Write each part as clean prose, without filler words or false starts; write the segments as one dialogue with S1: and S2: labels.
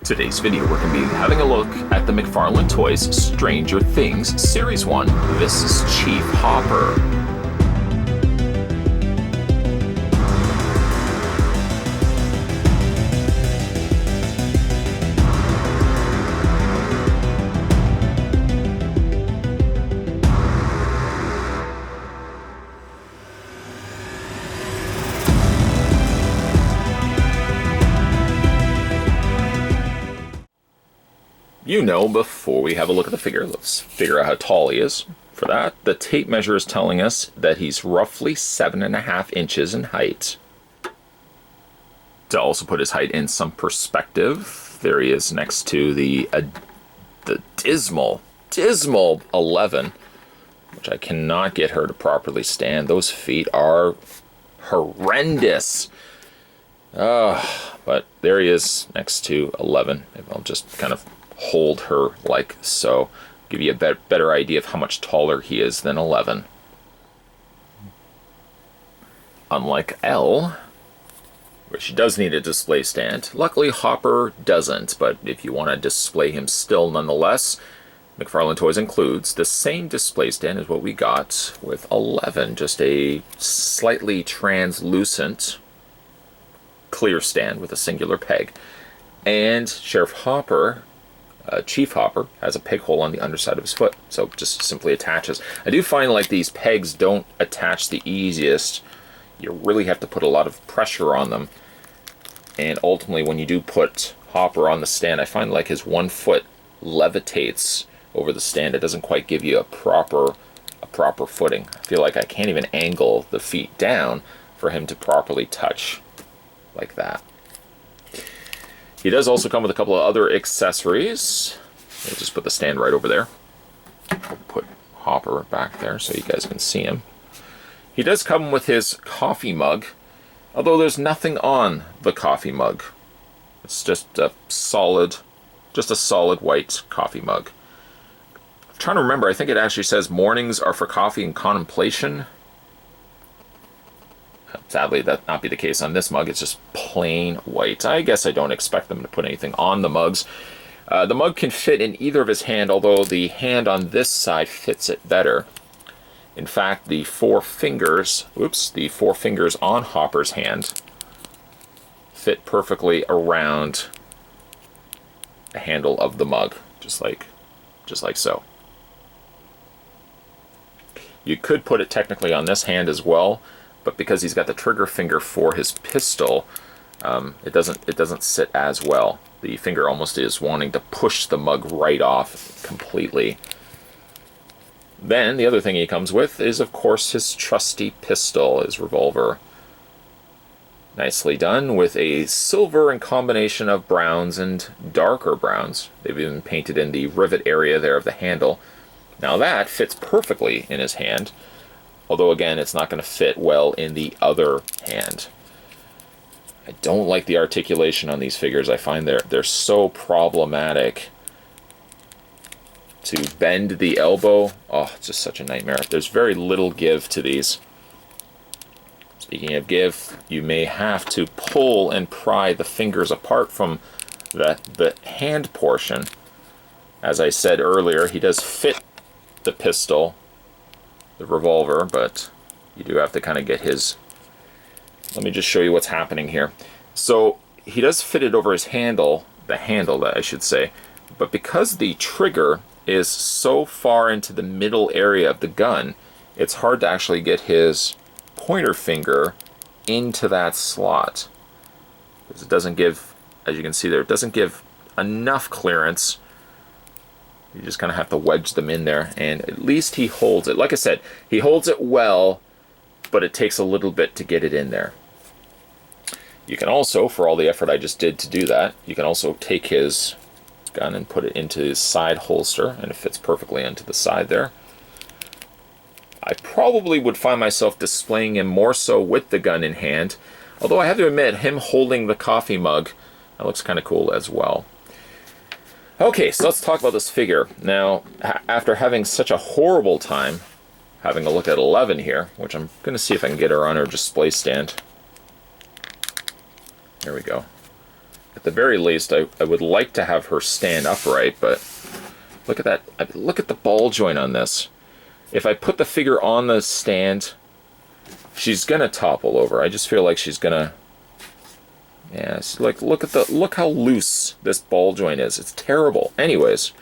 S1: Today's video, we're going to be having a look at the McFarlane Toys Stranger Things Series 1. This is Chief Hopper. You know, before we have a look at the figure, let's figure out how tall he is. For that, the tape measure is telling us that he's roughly 7.5 inches in height. To also put his height in some perspective, there he is next to the dismal 11, which I cannot get her to properly stand. Those feet are horrendous. But there he is next to 11. Maybe I'll just kind of hold her like so, give you a better idea of how much taller he is than 11. Unlike Elle, where she does need a display stand, luckily Hopper doesn't, but if you want to display him still nonetheless, McFarlane Toys includes the same display stand as what we got with 11, just a slightly translucent clear stand with a singular peg. And Sheriff Hopper, Chief Hopper, has a peg hole on the underside of his foot, so just simply attaches. I do find like these pegs don't attach the easiest. You really have to put a lot of pressure on them, and ultimately when you do put Hopper on the stand, I find like his one foot levitates over the stand. It doesn't quite give you a proper footing. I feel like I can't even angle the feet down for him to properly touch like that. He does also come with a couple of other accessories. We'll just put the stand right over there. We'll put Hopper back there so you guys can see him. He does come with his coffee mug, although there's nothing on the coffee mug. It's just a solid white coffee mug. I'm trying to remember, I think it actually says mornings are for coffee and contemplation. Sadly, that not be the case on this mug. It's just plain white. I guess I don't expect them to put anything on the mugs. The mug can fit in either of his hand, although the hand on this side fits it better. In fact, the four fingers on Hopper's hand fit perfectly around the handle of the mug, just like so. You could put it technically on this hand as well, but because he's got the trigger finger for his pistol, it doesn't sit as well. The finger almost is wanting to push the mug right off completely. Then the other thing he comes with is, of course, his trusty pistol, his revolver. Nicely done with a silver and combination of browns and darker browns. They've even painted in the rivet area there of the handle. Now that fits perfectly in his hand, although again, it's not going to fit well in the other hand. I don't like the articulation on these figures. I find they're so problematic. To bend the elbow, oh, it's just such a nightmare. There's very little give to these. Speaking of give, you may have to pull and pry the fingers apart from the hand portion. As I said earlier, he does fit the pistol, the revolver, but you do have to kind of get his... Let me just show you what's happening here. So he does fit it over his handle, the handle that I should say, but because the trigger is so far into the middle area of the gun, it's hard to actually get his pointer finger into that slot, because it doesn't give, as you can see there, it doesn't give enough clearance. You just kind of have to wedge them in there, and at least he holds it. Like I said, he holds it well, but it takes a little bit to get it in there. You can also, for all the effort I just did to do that, you can also take his gun and put it into his side holster, and it fits perfectly into the side there. I probably would find myself displaying him more so with the gun in hand, although I have to admit, him holding the coffee mug, that looks kind of cool as well. Okay, so let's talk about this figure. Now, after having such a horrible time having a look at 11 here, which I'm going to see if I can get her on her display stand. There we go. At the very least, I would like to have her stand upright, but look at that. Look at the ball joint on this. If I put the figure on the stand, she's gonna topple over. I just feel like she's gonna. Yeah, like look how loose this ball joint is. It's terrible. Anyways,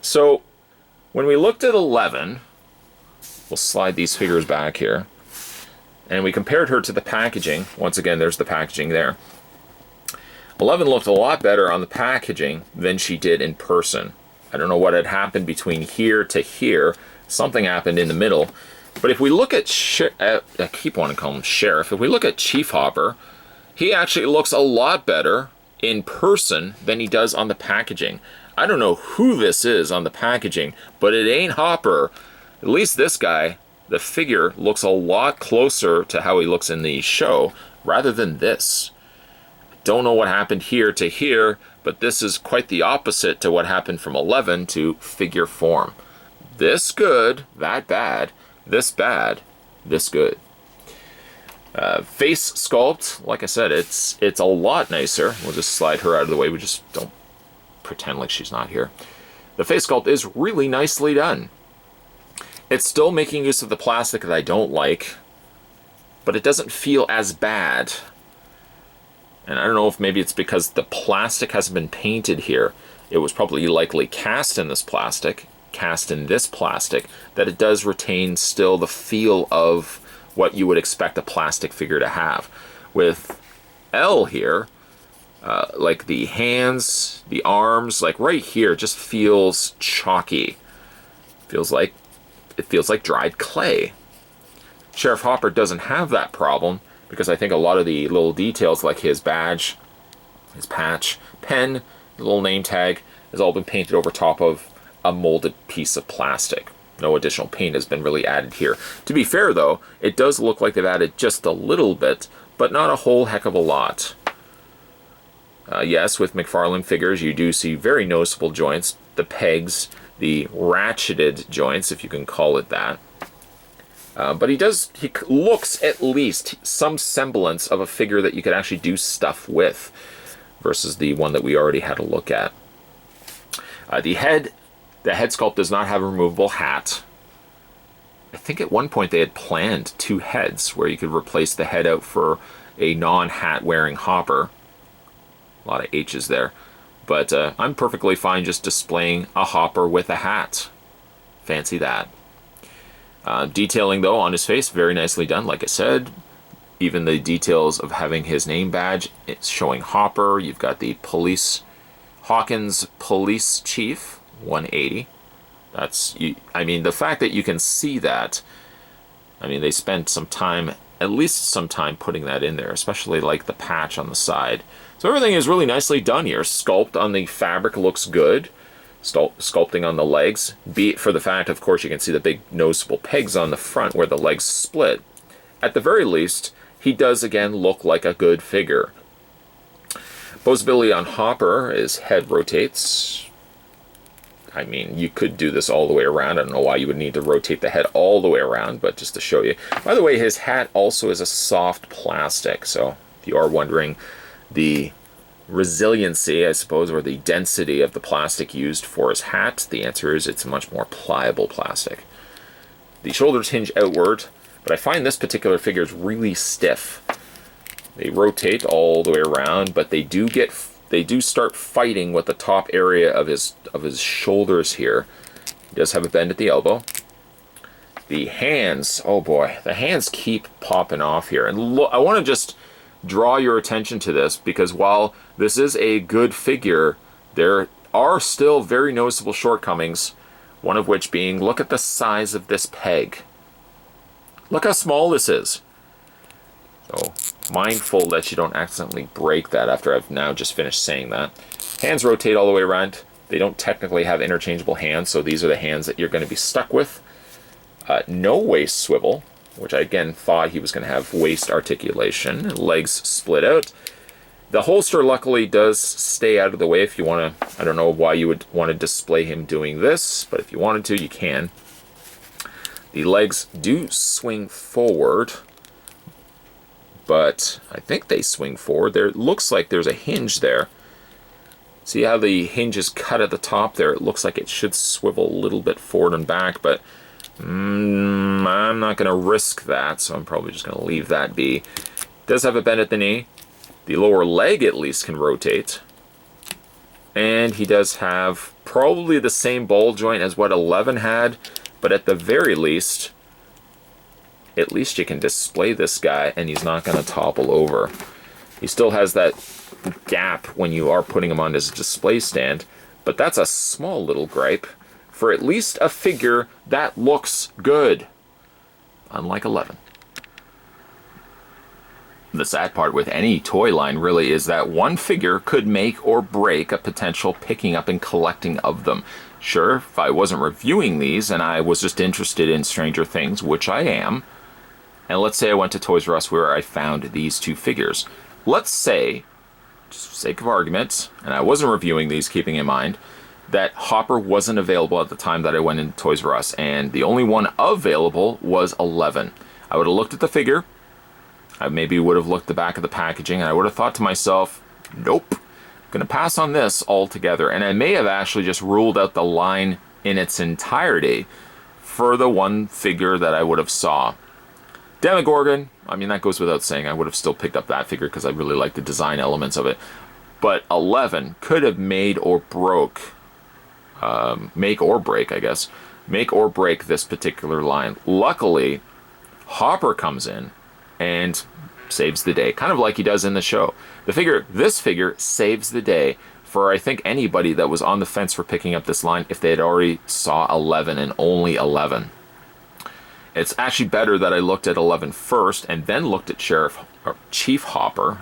S1: so when we looked at 11, we'll slide these figures back here, and we compared her to the packaging. Once again, there's the packaging there. 11 looked a lot better on the packaging than she did in person. I don't know what had happened between here to here. Something happened in the middle. But if we look at, I keep wanting to call him Sheriff. If we look at Chief Hopper, he actually looks a lot better in person than he does on the packaging. I don't know who this is on the packaging, but it ain't Hopper. At least this guy, the figure, looks a lot closer to how he looks in the show rather than this. Don't know what happened here to here, but this is quite the opposite to what happened from 11 to figure form. This good, that bad. This bad, this good. Face sculpt, like I said, it's a lot nicer. We'll just slide her out of the way. We just don't pretend like she's not here. The face sculpt is really nicely done. It's still making use of the plastic that I don't like, but it doesn't feel as bad. And I don't know if maybe it's because the plastic hasn't been painted here. It was probably likely cast in this plastic, that it does retain still the feel of what you would expect a plastic figure to have. With L here, like the hands, the arms, like right here, just feels chalky. It feels like dried clay. Sheriff Hopper doesn't have that problem because I think a lot of the little details like his badge, his patch, pen, the little name tag has all been painted over top of a molded piece of plastic. No additional paint has been really added here. To be fair though, it does look like they've added just a little bit, but not a whole heck of a lot. Yes, with McFarlane figures you do see very noticeable joints, the pegs, the ratcheted joints, if you can call it that. But he looks at least some semblance of a figure that you could actually do stuff with versus the one that we already had a look at. The head sculpt does not have a removable hat. I think at one point they had planned 2 heads where you could replace the head out for a non-hat wearing Hopper. A lot of H's there. But I'm perfectly fine just displaying a Hopper with a hat. Fancy that. Detailing though on his face, very nicely done, like I said. Even the details of having his name badge, it's showing Hopper. You've got the Hawkins Police Chief. 180. I mean, the fact that you can see that, I mean, they spent at least some time putting that in there, especially like the patch on the side. So everything is really nicely done here. Sculpt on the fabric looks good. Sculpting on the legs, be it for the fact, of course, you can see the big noticeable pegs on the front where the legs split. At the very least, he does again look like a good figure. Posability on Hopper is head rotates. I mean, you could do this all the way around. I don't know why you would need to rotate the head all the way around, but just to show you. By the way, his hat also is a soft plastic, so if you are wondering the resiliency, I suppose, or the density of the plastic used for his hat, the answer is it's a much more pliable plastic. The shoulders hinge outward, but I find this particular figure is really stiff. They rotate all the way around, but they do start fighting with the top area of his shoulders here. He does have a bend at the elbow. The hands, oh boy, the hands keep popping off here. And look, I want to just draw your attention to this because while this is a good figure, there are still very noticeable shortcomings. One of which being, look at the size of this peg. Look how small this is. So, mindful that you don't accidentally break that after I've now just finished saying that. Hands rotate all the way around. They don't technically have interchangeable hands, so these are the hands that you're going to be stuck with. No waist swivel, which I again thought he was going to have waist articulation. Legs split out. The holster luckily does stay out of the way if you want to. I don't know why you would want to display him doing this, but if you wanted to, you can. The legs do swing forward, but I think they swing forward. There looks like there's a hinge there. See how the hinge is cut at the top there? It looks like it should swivel a little bit forward and back, but I'm not going to risk that, so I'm probably just going to leave that be. Does have a bend at the knee. The lower leg at least can rotate. And he does have probably the same ball joint as what 11 had, but at the very least, at least you can display this guy and he's not going to topple over. He still has that gap when you are putting him on his display stand, but that's a small little gripe for at least a figure that looks good, unlike 11. The sad part with any toy line really is that one figure could make or break a potential picking up and collecting of them. Sure, if I wasn't reviewing these and I was just interested in Stranger Things, which I am, and let's say I went to Toys R Us where I found these two figures. Let's say, just for sake of argument, and I wasn't reviewing these keeping in mind, that Hopper wasn't available at the time that I went into Toys R Us, and the only one available was 11. I would have looked at the figure, I maybe would have looked at the back of the packaging, and I would have thought to myself, nope, I'm going to pass on this altogether. And I may have actually just ruled out the line in its entirety for the one figure that I would have saw. Demogorgon, I mean, that goes without saying. I would have still picked up that figure because I really like the design elements of it. But 11 could have made or broke, make or break, I guess, make or break this particular line. Luckily, Hopper comes in and saves the day, kind of like he does in the show. This figure saves the day for, I think, anybody that was on the fence for picking up this line if they had already saw 11 and only 11. It's actually better that I looked at 11 first and then looked at Chief Hopper,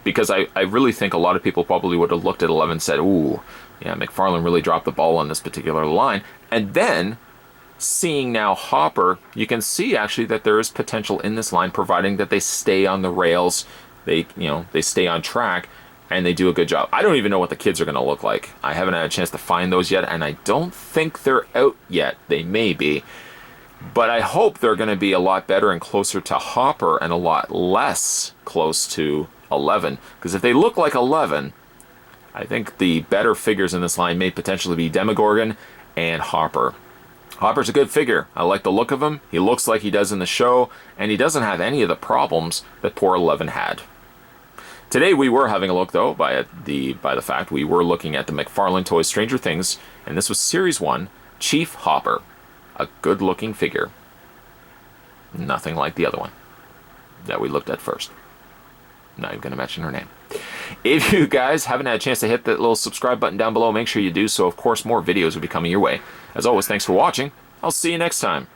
S1: because I really think a lot of people probably would have looked at 11 and said, ooh, yeah, McFarlane really dropped the ball on this particular line. And then seeing now Hopper, you can see actually that there is potential in this line, providing that they stay on the rails, they stay on track, and they do a good job. I don't even know what the kids are going to look like. I haven't had a chance to find those yet, and I don't think they're out yet. They may be, but I hope they're going to be a lot better and closer to Hopper and a lot less close to 11, because if they look like 11, I think the better figures in this line may potentially be Demogorgon and Hopper. Hopper's a good figure. I like the look of him. He looks like he does in the show, and he doesn't have any of the problems that poor 11 had. Today we were having a look, though, by the fact we were looking at the McFarlane Toys Stranger Things, and this was Series 1, Chief Hopper. A good-looking figure. Nothing like the other one that we looked at first. Not even going to mention her name. If you guys haven't had a chance to hit that little subscribe button down below, make sure you do so. Of course, more videos will be coming your way. As always, thanks for watching. I'll see you next time.